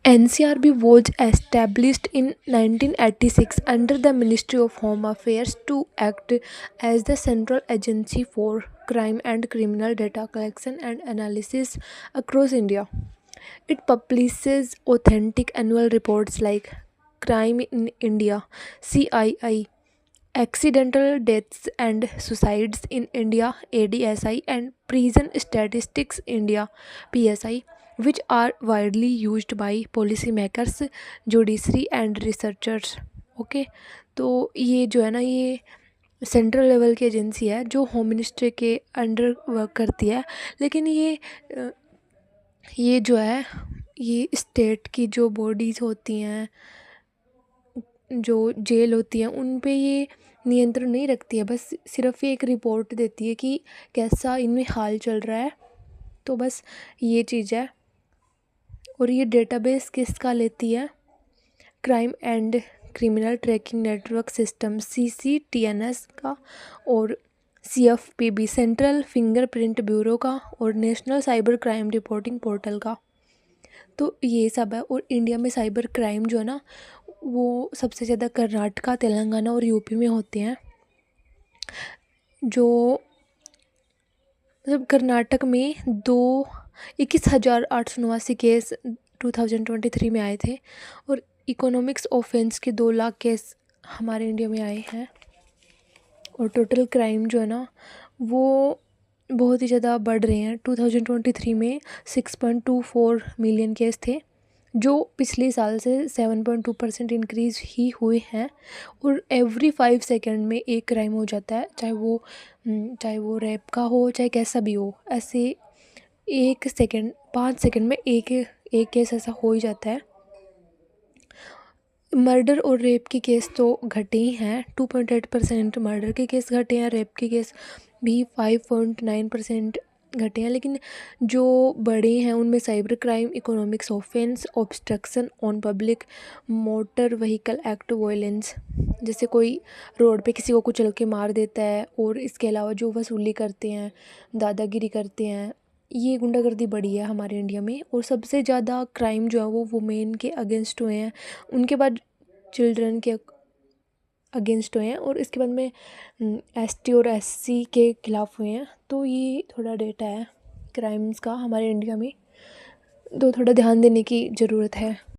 NCRB was established in 1986 under the Ministry of Home Affairs to act as the central agency for crime and criminal data collection and analysis across India. It publishes authentic annual reports like Crime in India, CII, Accidental Deaths and Suicides in India, ADSI, and Prison Statistics India, PSI, which are widely used by policymakers, judiciary and researchers. Okay, तो ये जो है ना, ये central level की agency है जो home ministry के अंडर वर्क करती है। लेकिन ये जो है, ये स्टेट की जो बॉडीज़ होती हैं, जो जेल होती हैं, उन पे ये नियंत्रण नहीं रखती है। बस सिर्फ ये एक रिपोर्ट देती है कि कैसा इनमें हाल चल रहा है। तो बस ये चीज़ है। और ये डेटाबेस किसका लेती है? Crime and criminal tracking network system CCTNS का, और CFPB सेंट्रल फिंगरप्रिंट ब्यूरो का, और national cyber crime reporting portal का। तो ये सब है। और इंडिया में साइबर क्राइम जो है ना, वो सबसे ज़्यादा कर्नाटका, तेलंगाना और यूपी में होते हैं। जो मतलब कर्नाटक में 21,889 केस 2023 में आए थे, और इकोनॉमिक्स ऑफेंस के 2 लाख केस हमारे इंडिया में आए हैं। और टोटल क्राइम जो है ना, वो बहुत ही ज़्यादा बढ़ रहे हैं। 2023 में 6.24 मिलियन केस थे, जो पिछले साल से 7.2% इंक्रीज़ ही हुए हैं। और एवरी 5 सेकंड में एक क्राइम हो जाता है, चाहे वो रेप का हो, चाहे कैसा भी हो। ऐसे 5 सेकंड में एक केस ऐसा हो ही जाता है। मर्डर और रेप के केस तो घटे ही हैं। 2.8% मर्डर के केस घटे हैं, रेप के केस भी 5.9% घटे हैं। लेकिन जो बड़े हैं उनमें cyber crime, economics offence, obstruction on public motor vehicle act, violence, जैसे कोई रोड पे किसी को कुचल के मार देता है। और इसके अलावा जो वसूली करते हैं, दादागिरी करते हैं, ये गुंडागर्दी बढ़ी है हमारे इंडिया में। और सबसे ज़्यादा क्राइम जो है वो वुमेन के अगेंस्ट हुए हैं, उनके बाद चिल्ड्रन के अगेंस्ट हुए हैं, और इसके बाद में ST और SC के खिलाफ हुए हैं। तो ये थोड़ा डेटा है क्राइम्स का हमारे इंडिया में, तो थोड़ा ध्यान देने की ज़रूरत है।